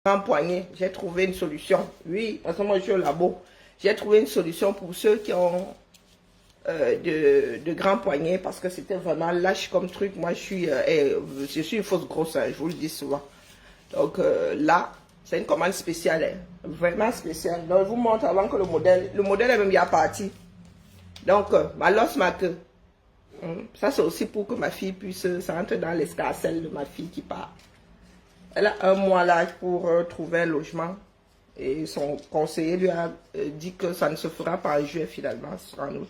grand poignet, j'ai trouvé une solution. Oui, parce que moi je suis au labo. J'ai trouvé une solution pour ceux qui ont de grands poignets parce que c'était vraiment lâche comme truc. Moi je suis une fausse grosse, hein, je vous le dis souvent. Donc là, c'est une commande spéciale, hein, vraiment spéciale. Donc je vous montre avant que le modèle est même bien parti. Donc ma losse, ma queue. Ça c'est aussi pour que ma fille puisse s'entrer dans l'escarcelle de ma fille qui part. Elle a un mois là pour trouver un logement. Et son conseiller lui a dit que ça ne se fera pas en juillet finalement, ce sera en août.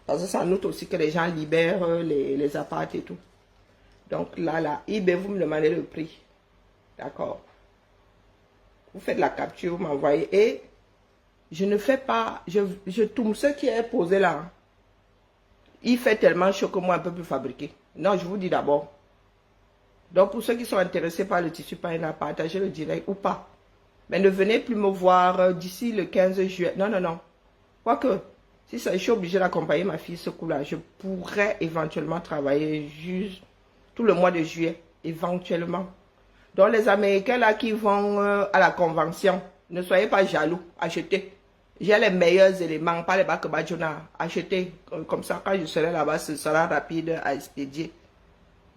Parce que c'est en août aussi que les gens libèrent les apparts et tout. Donc là, eBay, vous me demandez le prix. D'accord. Vous faites la capture, vous m'envoyez. Et je ne fais pas, je tourne ce qui est posé là. Il fait tellement chaud que moi, un peu plus fabriquer. Non, je vous dis d'abord. Donc, pour ceux qui sont intéressés par le tissu Paina, partagez le direct ou pas. Mais ne venez plus me voir d'ici le 15 juillet. Non, non, non. Quoique, si je suis obligée d'accompagner ma fille ce coup-là, je pourrais éventuellement travailler juste tout le mois de juillet. Éventuellement. Donc, les Américains là qui vont à la convention, ne soyez pas jaloux. Achetez. J'ai les meilleurs éléments, pas les Bakabadjona. Achetez. Comme ça, quand je serai là-bas, ce sera rapide à expédier.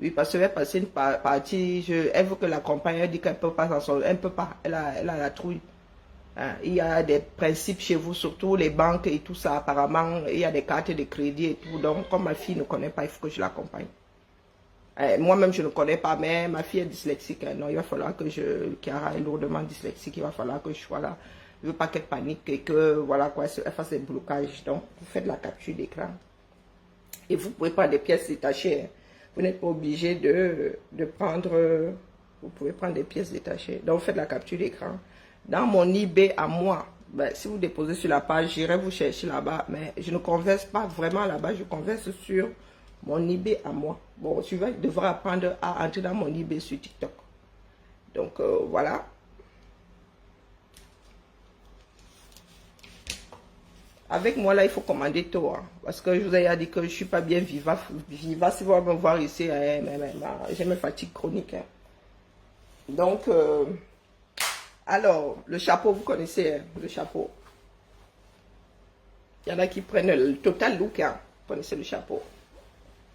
Oui, parce que je vais passer une partie, elle veut que la compagnie dit qu'elle ne peut pas s'en sortir. Elle ne peut pas, elle a la trouille. Hein, il y a des principes chez vous, surtout les banques et tout ça, apparemment, il y a des cartes de crédit et tout. Donc, comme ma fille ne connaît pas, il faut que je l'accompagne. Moi-même, je ne connais pas, mais ma fille est dyslexique. Hein, non, il va falloir que Chiara est lourdement dyslexique, il va falloir que je sois là. Je ne veux pas qu'elle panique et que, voilà quoi, elle fasse des blocages. Donc, vous faites la capture d'écran. Et vous pouvez prendre des pièces détachées. Hein. Vous n'êtes pas obligé de prendre, vous pouvez prendre des pièces détachées. Donc, vous faites la capture d'écran. Dans mon eBay à moi, ben, si vous déposez sur la page, j'irai vous chercher là-bas. Mais je ne converse pas vraiment là-bas, je converse sur mon eBay à moi. Bon, tu devras apprendre à entrer dans mon eBay sur TikTok. Donc, voilà. Avec moi, là, il faut commander tôt. Hein, parce que je vous ai dit que je ne suis pas bien vivace. Si vous me voir ici, j'ai mes fatigues chroniques. Hein. Donc, alors, le chapeau, vous connaissez hein, le chapeau. Il y en a qui prennent le total look. Hein, vous connaissez le chapeau.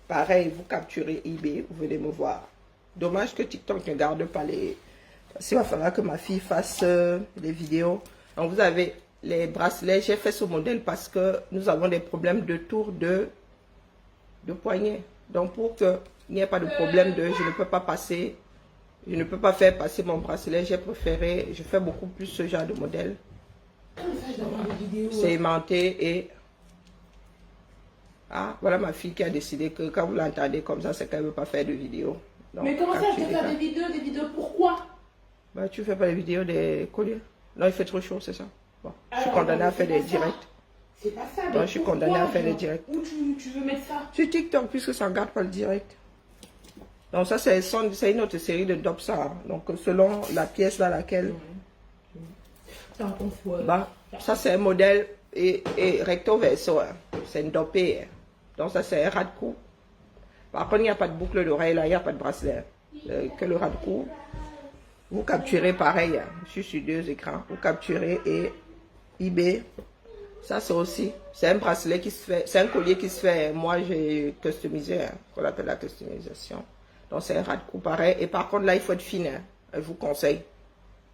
Pareil, vous capturez eBay, vous venez me voir. Dommage que TikTok ne garde pas les... Parce qu'il va falloir que ma fille fasse des vidéos. Donc, vous avez... les bracelets, j'ai fait ce modèle parce que nous avons des problèmes de tour de poignet. Donc pour qu'il n'y ait pas de problème je ne peux pas passer, je ne peux pas faire passer mon bracelet, j'ai préféré, je fais beaucoup plus ce genre de modèle. C'est aimanté et... Ah, voilà ma fille qui a décidé que quand vous l'entendez comme ça, c'est qu'elle ne veut pas faire de vidéo. Donc, mais comment ça, tu fais faire des vidéos, pourquoi? Bah, tu fais pas des vidéos des colliers. Non, il fait trop chaud, c'est ça. Bon, je suis condamnée à faire des directs. C'est pas ça. Donc, je suis condamnée à faire des directs. Où tu veux mettre ça? Sur TikTok, puisque ça ne garde pas le direct. Donc, ça, c'est une autre série de Dopsa. Donc, selon la pièce dans laquelle... Bah, ça, c'est un modèle et recto verso. Hein. C'est une dopée. Hein. Donc, ça, c'est un ras de cou. Par contre, il n'y a pas de boucle d'oreille là, il n'y a pas de bracelet. Que le ras de cou. Vous capturez pareil. Hein. Je suis sur 2 écrans. Vous capturez et eBay. Ça, c'est aussi. C'est un bracelet qui se fait. C'est un collier qui se fait. Moi, j'ai customisé. Hein, qu'on appelle la customisation. Donc, c'est un ras de cou pareil. Et par contre, là, il faut être fine. Hein. Je vous conseille.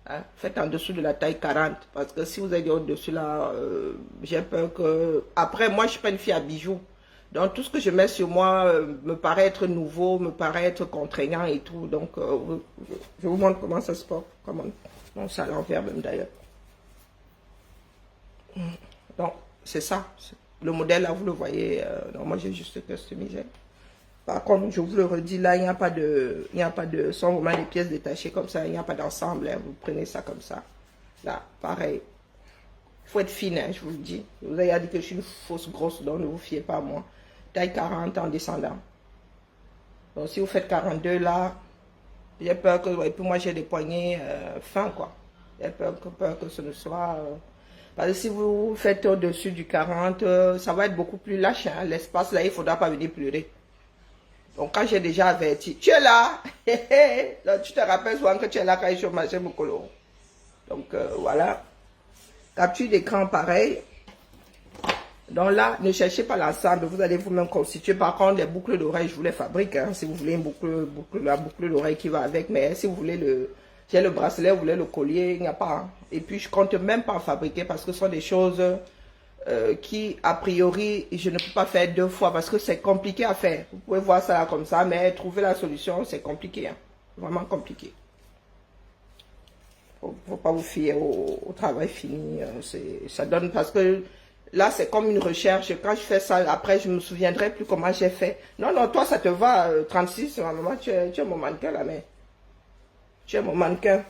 Hein, faites en dessous de la taille 40. Parce que si vous êtes au-dessus là, j'ai peur que... Après, moi, je ne suis pas une fille à bijoux. Donc, tout ce que je mets sur moi me paraît être nouveau, me paraît être contraignant et tout. Donc, je vous montre comment ça se porte. Non, c'est à l'envers même d'ailleurs. Donc, c'est ça. Le modèle là, vous le voyez. Non, moi, j'ai juste customisé. Par contre, je vous le redis, là, il n'y a pas de, sans vraiment des pièces détachées comme ça, il n'y a pas d'ensemble, hein, vous prenez ça comme ça. Là, pareil. Il faut être fine, hein, je vous le dis. Je vous ai dit que je suis une fausse grosse, donc ne vous fiez pas à moi. Taille 40 en descendant. Donc, si vous faites 42 là, j'ai peur que, et puis moi, j'ai des poignets fins, quoi. J'ai peur que ce ne soit... parce que si vous faites au-dessus du 40, ça va être beaucoup plus lâche, hein. L'espace là, il ne faudra pas venir pleurer. Donc, quand j'ai déjà averti, tu es là. Donc, tu te rappelles souvent que tu es là quand je suis au marché Mokolo. Donc, voilà. Capture d'écran, pareil. Donc là, ne cherchez pas l'ensemble, vous allez vous-même constituer. Par contre, les boucles d'oreilles, je vous les fabrique. Hein, si vous voulez une la boucle d'oreille qui va avec. Mais si vous voulez j'ai le bracelet, vous voulez le collier, il n'y a pas. Hein. Et puis, je compte même pas en fabriquer parce que ce sont des choses qui, a priori, je ne peux pas faire 2 fois parce que c'est compliqué à faire. Vous pouvez voir ça là comme ça, mais trouver la solution, c'est compliqué. Hein, vraiment compliqué. Faut pas vous fier au travail fini. Ça donne parce que là, c'est comme une recherche. Quand je fais ça, après, je me souviendrai plus comment j'ai fait. Non, non, toi, ça te va, 36. Maman, tu es mon mannequin, là, mais... Tu es mon mannequin.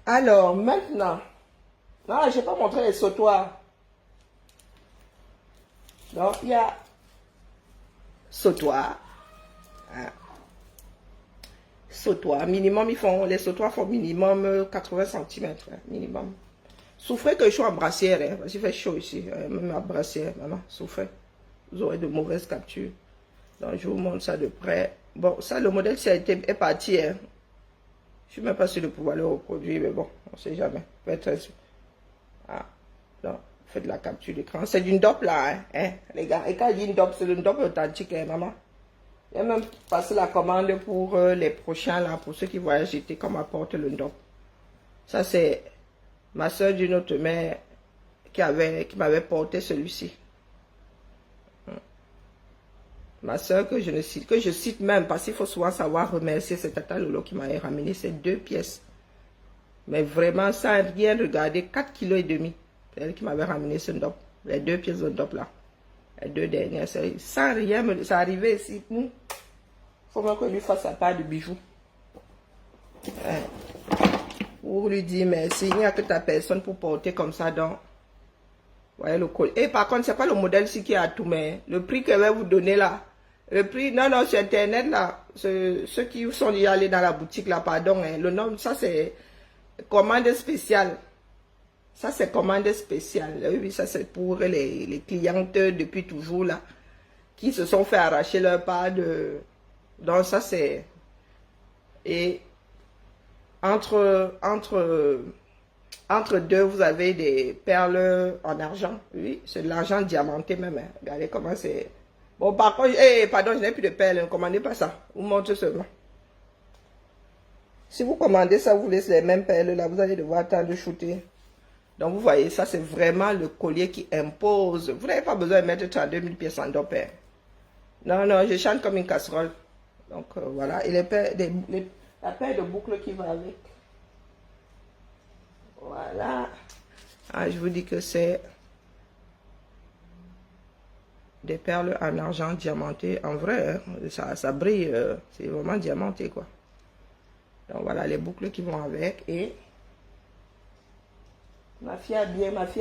Alors, maintenant... Non, je n'ai pas montré les sautoirs. Donc, il y a... Sautoir. Hein. Sautoir. Minimum, les sautoirs font minimum 80 cm. Hein, minimum. Souffrez que je sois en brassière, hein, parce qu'il fait chaud ici. Même en brassière, maman, souffrez. Vous aurez de mauvaises captures. Donc, je vous montre ça de près. Bon, ça, le modèle est parti. Hein. Je ne suis même pas sûr de pouvoir le reproduire, mais bon, on ne sait jamais. Ah, donc, faites la capture d'écran. C'est d'une dope là, hein, les gars. Et quand je dis une dope, c'est une dope authentique, hein, maman. Il y a même passé la commande pour les prochains, là, pour ceux qui voyagent, j'étais comme apporte le dope. Ça, c'est ma soeur d'une autre mère qui m'avait porté celui-ci. Ma soeur que je cite même, parce qu'il faut souvent savoir remercier cette tata Lolo qui m'avait ramené ces 2 pièces. Mais vraiment, sans rien regarder, 4,5 kg. C'est elle qui m'avait ramené ce dope. Les 2 pièces de dope là. Les 2 dernières séries. Sans rien, ça arrivait ici. Il faut même que lui fasse sa part de bijoux. Pour lui dire merci. Il n'y a que ta personne pour porter comme ça donc. Voyez le col. Et par contre, c'est pas le modèle ici qui a tout, mais le prix que je vais vous donner là. Le prix, non, non, sur internet là. Ceux qui sont déjà allés dans la boutique là, pardon. Hein, le nom, ça c'est commande spéciale. Ça c'est commande spéciale. Oui, ça c'est pour les clientes depuis toujours là. Qui se sont fait arracher leur part de... Donc ça c'est... Et entre deux, vous avez des perles en argent. Oui, c'est de l'argent diamanté même. Hein. Regardez comment c'est. Bon, par contre, pardon, je n'ai plus de perles. Ne commandez pas ça. Vous montrez seulement. Si vous commandez ça, vous laissez les mêmes perles là, vous allez devoir attendre de shooter. Donc, vous voyez, ça, c'est vraiment le collier qui impose. Vous n'avez pas besoin de mettre 32 000 pièces en dope. Hein. Non, non, je chante comme une casserole. Donc, voilà. Et la paire de boucles qui va avec. Voilà. Ah, je vous dis que c'est des perles en argent diamanté. En vrai, hein, ça brille. C'est vraiment diamanté, quoi. Donc, voilà les boucles qui vont avec. Et ma fille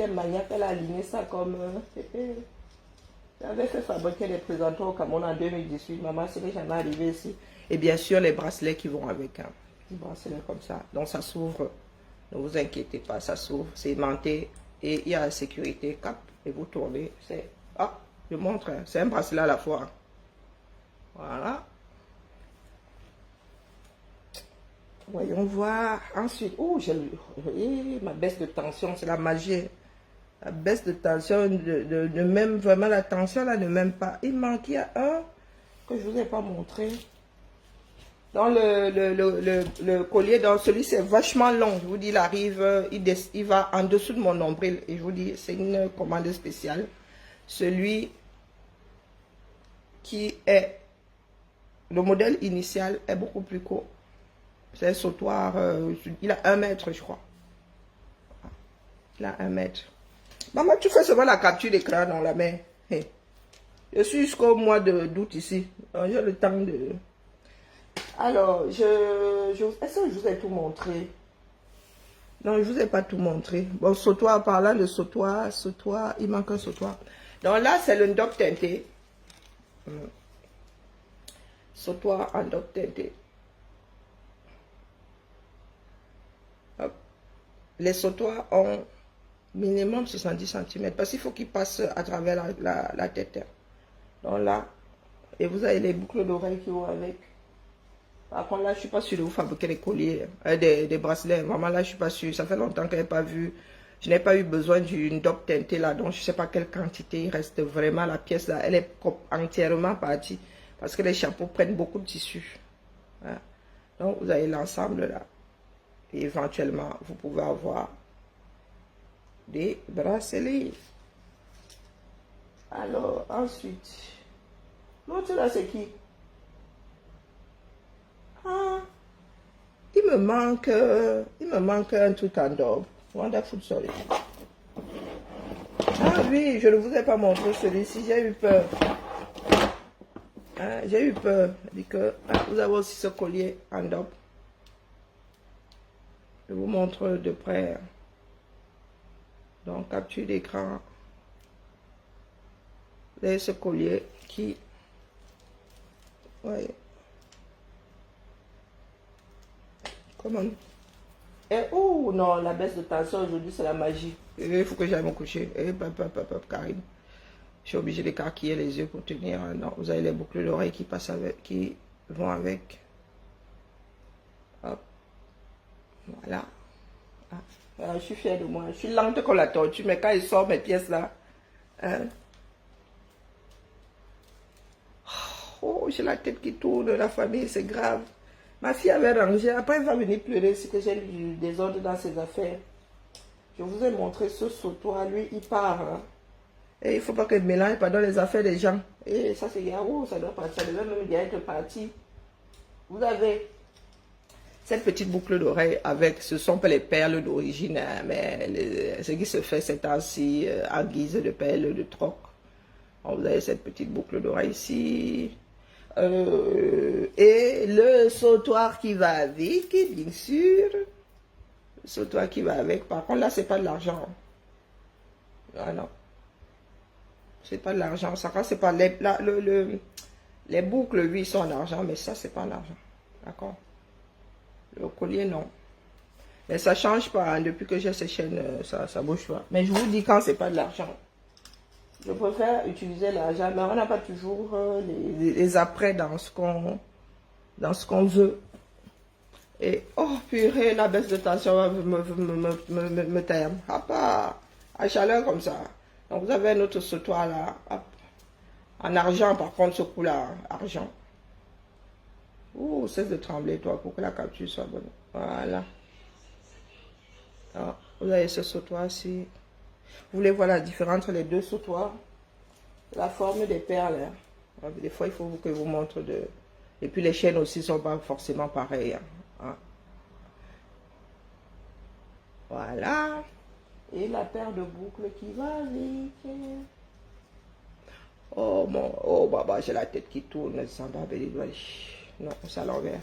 maniaque, elle a aligné ça comme... J'avais fait fabriquer les présentants au Cameroun en 2018. Maman, c'est jamais arrivé ici. Et bien sûr, les bracelets qui vont avec. Hein. Les bracelets comme ça. Donc, ça s'ouvre. Ne vous inquiétez pas, ça s'ouvre, c'est aimanté et il y a la sécurité, cap, et vous tournez, c'est... Ah, je montre, hein, c'est un bracelet à la fois. Voilà. Voyons voir. Ensuite, oh, j'ai ma baisse de tension, c'est la magie. La baisse de tension, de même, vraiment la tension là, ne même pas. Il manquait un que je ne vous ai pas montré. Dans le collier, dans celui c'est vachement long. Je vous dis, il arrive, il va en dessous de mon nombril. Et je vous dis, c'est une commande spéciale. Celui qui est, le modèle initial est beaucoup plus court. C'est un sautoir, il a 1 mètre, je crois. Il a 1 mètre. Maman, tu fais seulement la capture d'écran dans la main. Hey. Je suis jusqu'au mois d'août ici. J'ai le temps de... Alors, est-ce que je vous ai tout montré? Non, je vous ai pas tout montré. Bon, sautoir, par là, le sautoir, il manque un sautoir. Donc là, c'est le dope teinté. Sautoir en dope teinté. Hop. Les sautoirs ont minimum 70 cm parce qu'il faut qu'ils passent à travers la tête. Donc là, et vous avez les boucles d'oreilles qui vont avec. Par contre, là, je suis pas sûre de vous fabriquer des colliers, des bracelets. Vraiment, là, je suis pas sûre. Ça fait longtemps que je n'ai pas vu. Je n'ai pas eu besoin d'une dope teintée là, donc je sais pas quelle quantité. Il reste vraiment la pièce là. Elle est entièrement partie parce que les chapeaux prennent beaucoup de tissu. Voilà. Donc, vous avez l'ensemble là. Et éventuellement, vous pouvez avoir des bracelets. Alors, ensuite, l'autre là, c'est qui? Ah, il me manque un truc en d'or. Wonderful, sorry. Ah oui, je ne vous ai pas montré celui-ci, j'ai eu peur. Ah, j'ai eu peur. Que, vous avez aussi ce collier en d'or. Je vous montre de près. Donc, capture d'écran. Vous avez ce collier qui... Ouais. Comment? Et oh non, la baisse de tension aujourd'hui, c'est la magie. Il faut que j'aille me coucher. Et Karine. Je suis obligée d'écarquiller les yeux pour tenir. Non, vous avez les boucles d'oreilles qui passent avec, qui vont avec. Hop. Voilà. Ah. Alors, je suis fière de moi. Je suis lente comme la tortue, mais quand il sort mes pièces là. Hein? Oh, j'ai la tête qui tourne, la famille, c'est grave. Ma fille avait rangé. Après, elle va venir pleurer si que j'ai du désordre dans ses affaires. Je vous ai montré ce sautoir. Lui, il part. Hein. Et il ne faut pas qu'il mélange pendant les affaires des gens. Et ça, c'est oh, ça doit partir. Ça devait même bien être parti. Vous avez cette petite boucle d'oreille avec, ce sont pas les perles d'origine, hein, mais ce qui se fait ces temps-ci en guise de perles de troc. Donc, vous avez cette petite boucle d'oreille ici. Et le sautoir qui va avec, bien sûr. Le sautoir qui va avec. Par contre, là, c'est pas de l'argent. Ah non. C'est pas de l'argent. Ça, c'est pas les boucles, oui, sont en argent, mais ça, c'est pas en argent. D'accord? Le collier, non. Mais ça change pas. Hein. Depuis que j'ai ces chaînes, ça bouge pas. Mais je vous dis quand c'est pas de l'argent. Je préfère utiliser l'argent, mais on n'a pas toujours les après dans ce qu'on veut. Et, oh purée, la baisse de tension va me tailler. À chaleur comme ça. Donc vous avez un autre sautoir là. Hop. En argent, par contre, ce coup-là, argent. Ouh, cesse de trembler, toi, pour que la capture soit bonne. Voilà. Alors, vous avez ce sautoir-ci. Vous voulez voir la différence entre les deux sautoirs? La forme des perles. Hein. Des fois, il faut que je vous montre de... Et puis, les chaînes aussi ne sont pas forcément pareilles. Hein. Voilà. Et la paire de boucles qui va avec. Oh, mon... Oh, baba, j'ai la tête qui tourne. Zamba Abedilo. Non, c'est à l'envers.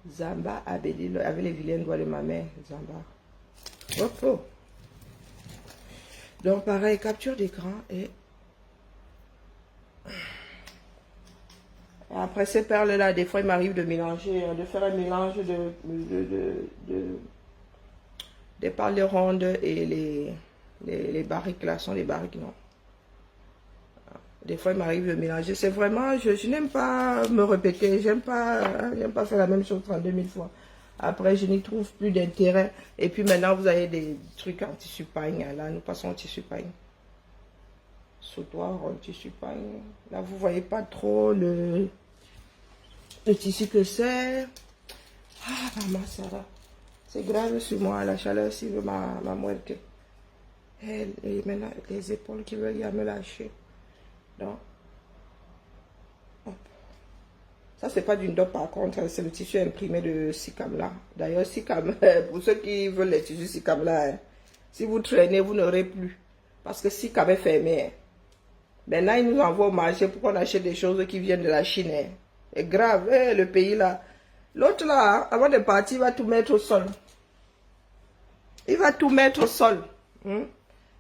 Zamba Abedilo. Avec les vilains doigts de ma mère. Zamba. Hop, oh. Donc, pareil, capture d'écran et après ces perles-là, des fois, il m'arrive de mélanger, de faire un mélange des perles rondes et les barriques là, sont des barriques, non. Des fois, il m'arrive de mélanger. C'est vraiment, je n'aime pas me répéter, j'aime pas faire la même chose 32 000 fois. Après, je n'y trouve plus d'intérêt. Et puis maintenant, vous avez des trucs en tissu pagne. Là, nous passons au tissu pagne. Sautoir en tissu pagne. Là, vous voyez pas trop le tissu que c'est. Ah, maman, ça va. C'est grave sur moi. La chaleur, si veut ma muerte. Et maintenant, les épaules qui veulent me lâcher. Donc, hop. Ça, c'est pas d'une dope par contre, c'est le tissu imprimé de Sicam là. D'ailleurs, Sicam, pour ceux qui veulent les tissus Sicam là, hein, si vous traînez, vous n'aurez plus. Parce que Sicam est fermé. Hein. Maintenant, ils nous envoient au marché pour qu'on achète des choses qui viennent de la Chine. Hein. C'est grave, hein, le pays là. L'autre là, hein, avant de partir, il va tout mettre au sol. Il va tout mettre au sol. Hein.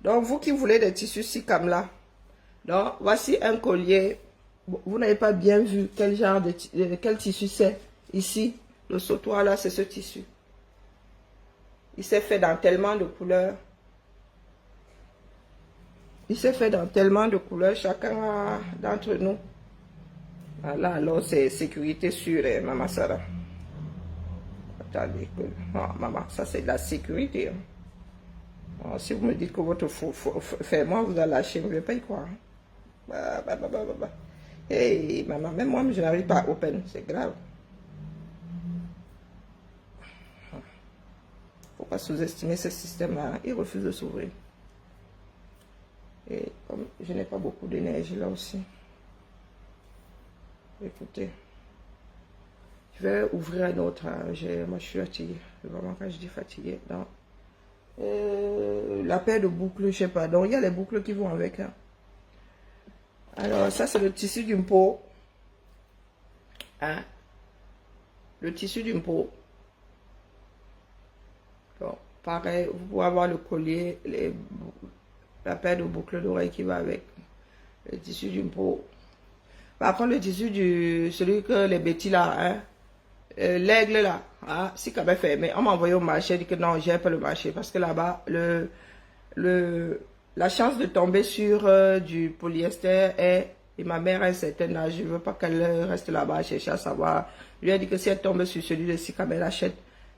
Donc, vous qui voulez des tissus Sicam là, donc, voici un collier. Vous n'avez pas bien vu quel genre quel tissu c'est. Ici, le sautoir là, c'est ce tissu. Il s'est fait dans tellement de couleurs. Il s'est fait dans tellement de couleurs, chacun d'entre nous. Là, alors, c'est sécurité sûre, hein, maman Sarah. Attendez, non, maman, ça c'est de la sécurité. Hein. Alors, si vous me dites que votre fermoir vous a lâché, je ne vais pas y croire. Hey, maman, même moi, je n'arrive pas à open, c'est grave. Faut pas sous-estimer ce système-là. Il refuse de s'ouvrir. Et comme je n'ai pas beaucoup d'énergie là aussi. Écoutez. Je vais ouvrir un autre. Moi, je suis fatiguée. Vraiment, quand je dis fatiguée, non. La paire de boucles, je sais pas. Donc, il y a les boucles qui vont avec. Hein. Alors, ça, c'est le tissu d'une peau. Hein? Le tissu d'une peau. Donc, pareil, vous pouvez avoir le collier, la paire de boucles d'oreilles qui va avec. Le tissu d'une peau. Par contre, le tissu celui que les bêtis là, hein? L'aigle là, hein, si quand même fermé, on m'a envoyé au marché, dit que non, j'ai pas le marché parce que là-bas, la chance de tomber sur du polyester est, et ma mère a un certain âge, je veux pas qu'elle reste là-bas chercher à savoir. Je lui ai dit que si elle tombe sur celui de Sikam, elle achète.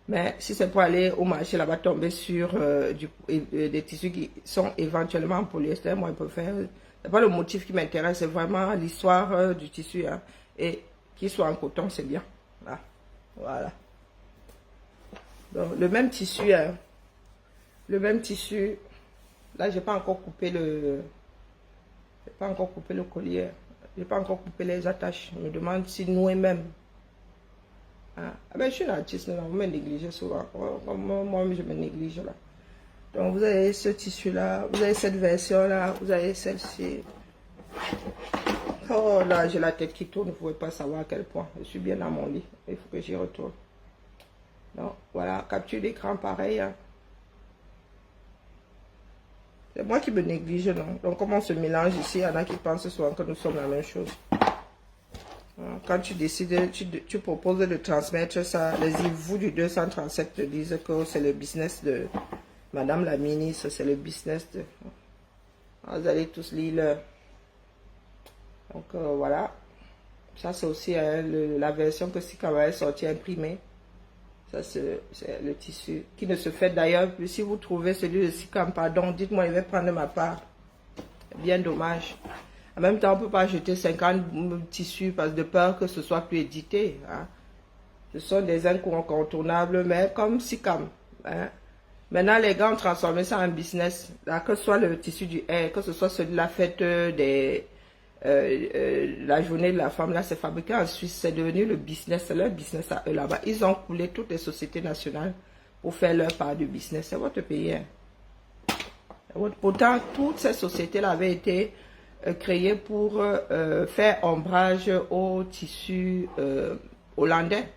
Mais si c'est pour aller au marché là-bas, tomber sur des tissus qui sont éventuellement en polyester, moi je peux faire. C'est pas le motif qui m'intéresse, c'est vraiment l'histoire du tissu. Hein, et qu'il soit en coton, c'est bien. Là. Voilà. Donc, le même tissu, hein, là, j'ai pas encore coupé le collier, j'ai pas encore coupé les attaches. Je me demande si nouer même. Ah, ben, je suis une artiste, là, vous me négligez souvent. Moi, je me néglige là. Donc, vous avez ce tissu là, vous avez cette version là, vous avez celle-ci. Oh là, j'ai la tête qui tourne, vous ne pouvez pas savoir à quel point. Je suis bien dans mon lit, il faut que j'y retourne. Donc, voilà, capture d'écran pareil. Hein. C'est moi qui me néglige, non? Donc, comme on se mélange ici, il y en a qui pensent souvent que nous sommes la même chose. Quand tu décides, tu proposes de transmettre ça, les vous du 237 te disent que c'est le business de Madame la ministre, c'est le business de... Vous allez tous lire. Donc voilà, ça c'est aussi la version que Sikam est sortie imprimée. Ça c'est le tissu qui ne se fait d'ailleurs plus. Si vous trouvez celui de Sikam, pardon, dites-moi, il va prendre ma part. Bien dommage. En même temps, on ne peut pas jeter 50 tissus parce de peur que ce soit plus édité. Hein. Ce sont des incontournables, mais comme Sikam. Hein. Maintenant, les gars ont transformé ça en business. Là, que ce soit le tissu du air, que ce soit celui de la fête la journée de la femme, là, c'est fabriqué en Suisse. C'est devenu le business, c'est leur business à eux là-bas. Ils ont coulé toutes les sociétés nationales pour faire leur part du business. C'est votre pays. Hein. Pourtant, toutes ces sociétés-là avaient été créées pour faire ombrage au tissu hollandais.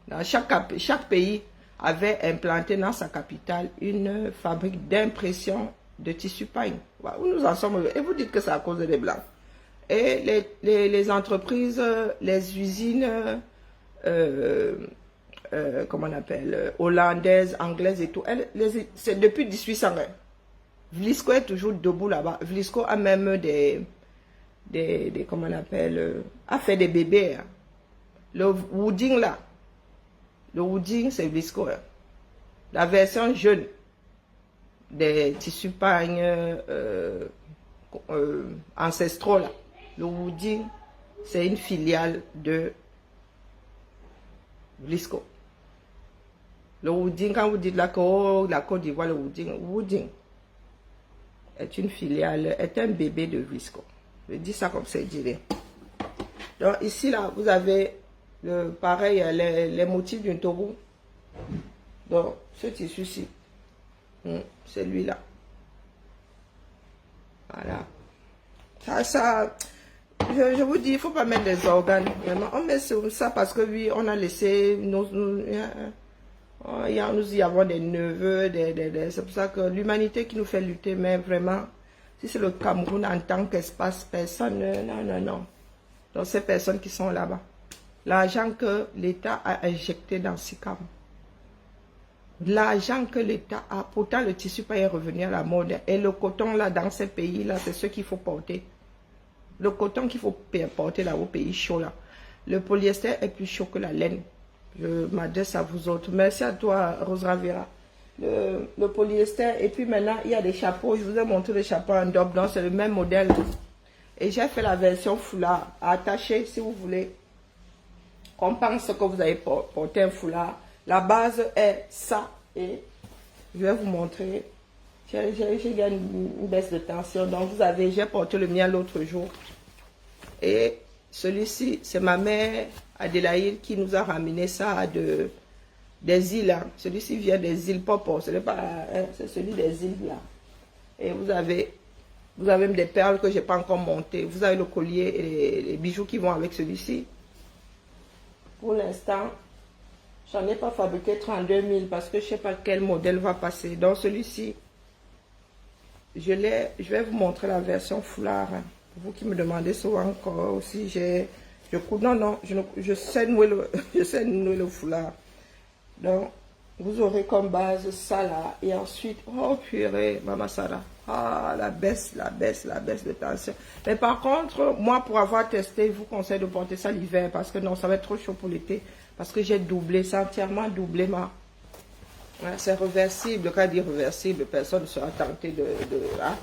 Dans chaque pays avait implanté dans sa capitale une fabrique d'impression de tissu pagne. Où nous en sommes? Et vous dites que c'est à cause des Blancs. Et les entreprises, les usines, comment on appelle, hollandaises, anglaises et tout, c'est depuis 1801. Vlisco est toujours debout là-bas. Vlisco a même comment on appelle, a fait des bébés. Hein. Le wooding là, le wooding c'est Vlisco. Hein. La version jeune des tissus pagnes ancestraux là. Le wooding, c'est une filiale de Vlisco. Le wooding, quand vous dites là que oh, la Côte d'Ivoire, le wooding est une filiale, est un bébé de Vlisco. Je dis ça comme c'est dit. Donc ici là, vous avez pareil, les motifs d'un taureau. Donc ce tissu-ci, c'est lui-là. Voilà. Ça, je vous dis, il ne faut pas mettre des organes. Vraiment. On met ça parce que oui, on a laissé nous y avons des neveux, c'est pour ça que l'humanité qui nous fait lutter, mais vraiment, si c'est le Cameroun en tant qu'espace, personne, non. Donc ces personnes qui sont là-bas. L'argent que l'État a injecté dans Sikam. L'argent que l'État a, pourtant le tissu peut y revenir à la mode. Et le coton là, dans ces pays-là, c'est ce qu'il faut porter. Le coton qu'il faut porter là au pays chaud là. Le polyester est plus chaud que la laine. Je m'adresse à vous autres. Merci à toi, Rose Ravera. Le polyester. Et puis maintenant, il y a des chapeaux. Je vous ai montré les chapeaux en double. Donc, c'est le même modèle. Et j'ai fait la version foulard. Attaché, si vous voulez. On pense que vous avez porté un foulard. La base est ça. Et je vais vous montrer. J'ai gagné une baisse de tension. Donc, vous avez, j'ai porté le mien l'autre jour. Et celui-ci, c'est ma mère Adélaïde qui nous a ramené ça des îles. Hein. Celui-ci vient des îles Popo. Ce n'est pas, hein, c'est celui des îles là. Et vous avez même des perles que je n'ai pas encore montées. Vous avez le collier et les bijoux qui vont avec celui-ci. Pour l'instant, j'en ai pas fabriqué 32 000 parce que je ne sais pas quel modèle va passer. Donc celui-ci, je vais vous montrer la version foulard. Hein. Vous qui me demandez souvent encore aussi, je sais nouer le foulard. Donc, vous aurez comme base ça là. Et ensuite, oh purée, Maman Sarah. Ah, la baisse de tension. Mais par contre, moi, pour avoir testé, je vous conseille de porter ça l'hiver. Parce que non, ça va être trop chaud pour l'été. Parce que j'ai doublé, c'est entièrement doublé ma... C'est réversible. Quand je dis réversible, personne ne sera tenté hein.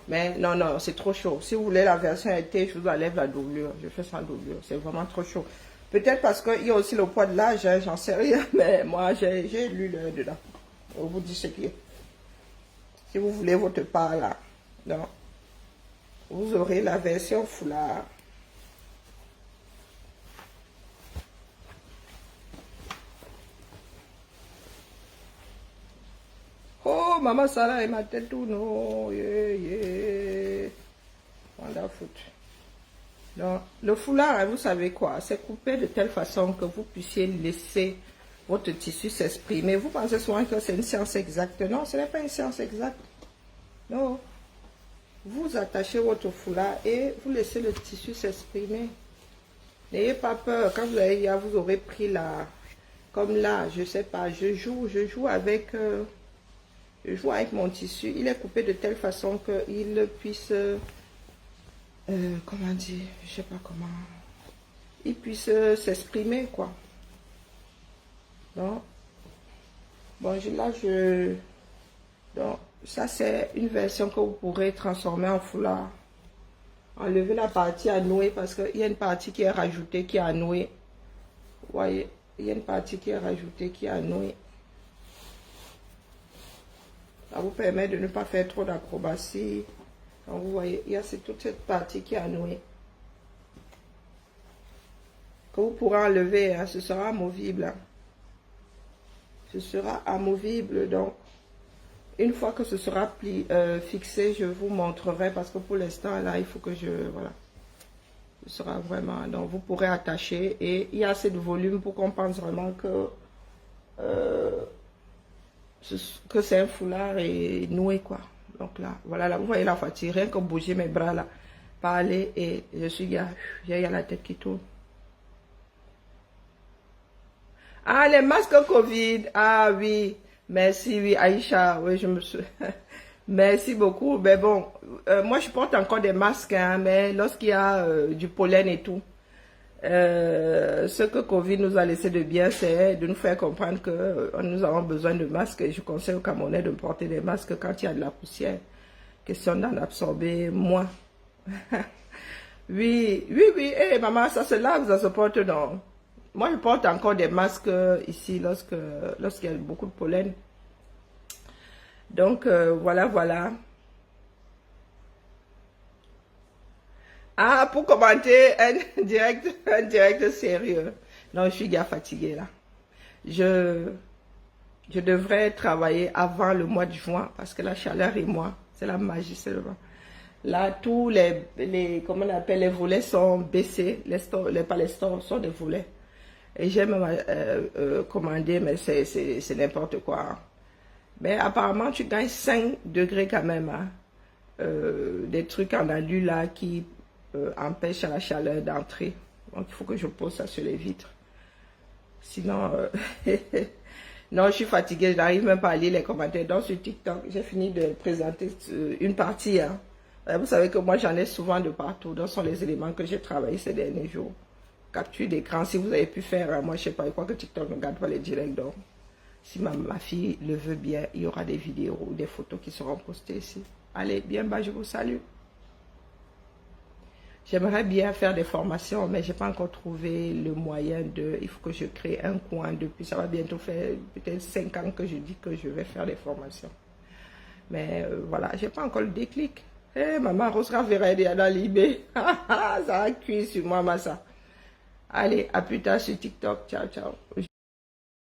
Mais non, non, c'est trop chaud. Si vous voulez la version été, je vous enlève la doublure. Je fais sans doublure. C'est vraiment trop chaud. Peut-être parce qu'il y a aussi le poids de l'âge, hein, j'en sais rien. Mais moi, j'ai lu l'heure dedans. On vous dit ce qui est. Si vous voulez votre part là, non, vous aurez la version foulard. Oh, Maman Sarah et ma tête tout, non. Yeah. Wonderful. Donc, le foulard, vous savez quoi, c'est coupé de telle façon que vous puissiez laisser votre tissu s'exprimer. Vous pensez souvent que c'est une science exacte. Non, ce n'est pas une science exacte. Non. Vous attachez votre foulard et vous laissez le tissu s'exprimer. N'ayez pas peur. Quand vous allez hier, vous aurez pris la... Comme là, je sais pas, je joue avec mon tissu. Il est coupé de telle façon qu'il puisse... comment dire, je sais pas comment, il puisse s'exprimer quoi. Donc, bon, donc ça c'est une version que vous pourrez transformer en foulard. Enlever la partie à nouer parce qu'il y a une partie qui est rajoutée qui est à nouer. Vous voyez, il y a une partie qui est rajoutée qui est à nouer. Ça vous permet de ne pas faire trop d'acrobatie. Donc vous voyez, il y a toute cette partie qui est à nouer. Que vous pourrez enlever, hein, ce sera amovible. Hein. Ce sera amovible, donc une fois que ce sera fixé, je vous montrerai parce que pour l'instant là, il faut que voilà. Ce sera vraiment, donc vous pourrez attacher et il y a assez de volume pour qu'on pense vraiment que c'est un foulard et noué quoi. Donc là, voilà, là, vous voyez la fatigue, rien que bouger mes bras là, parler et je suis j'ai la tête qui tourne. Ah, les masques Covid, ah oui, merci, oui, Aïcha, oui, je me suis... Merci beaucoup, mais bon, moi je porte encore des masques, hein, mais lorsqu'il y a du pollen et tout, ce que Covid nous a laissé de bien, c'est de nous faire comprendre que nous avons besoin de masques. Et je conseille aux Camerounais de porter des masques quand il y a de la poussière. Question d'en absorber moins. Oui. Hey, maman, ça se lave, ça se porte, non. Moi, je porte encore des masques ici lorsqu'il y a beaucoup de pollen. Donc, voilà. Ah, pour commenter un direct sérieux. Non, je suis fatiguée là. Je devrais travailler avant le mois de juin parce que la chaleur et moi, c'est la magie seulement. Là, tous comment on appelle, les volets sont baissés. Pas les stores sont des volets. Et j'ai même commandé, mais c'est n'importe quoi. Mais apparemment, tu gagnes 5 degrés quand même. Hein. Des trucs en alu là qui... empêche la chaleur d'entrer. Donc il faut que je pose ça sur les vitres. Sinon, non, je suis fatiguée, je n'arrive même pas à lire les commentaires. Donc sur TikTok, j'ai fini de présenter une partie. Hein. Vous savez que moi, j'en ai souvent de partout. Donc, ce sont les éléments que j'ai travaillé ces derniers jours. Capture d'écran, si vous avez pu faire, moi, je sais pas, je crois que TikTok ne garde pas les directs. Donc, si ma fille le veut bien, il y aura des vidéos ou des photos qui seront postées ici. Allez, bien bas, je vous salue. J'aimerais bien faire des formations, mais je n'ai pas encore trouvé le moyen de... Il faut que je crée un coin depuis... Ça va bientôt faire peut-être 5 ans que je dis que je vais faire des formations. Mais voilà, je n'ai pas encore le déclic. Eh, maman, Rosera Verraide dans l'IB. Ça a cuit sur moi, Massa. Allez, à plus tard sur TikTok. Ciao, ciao.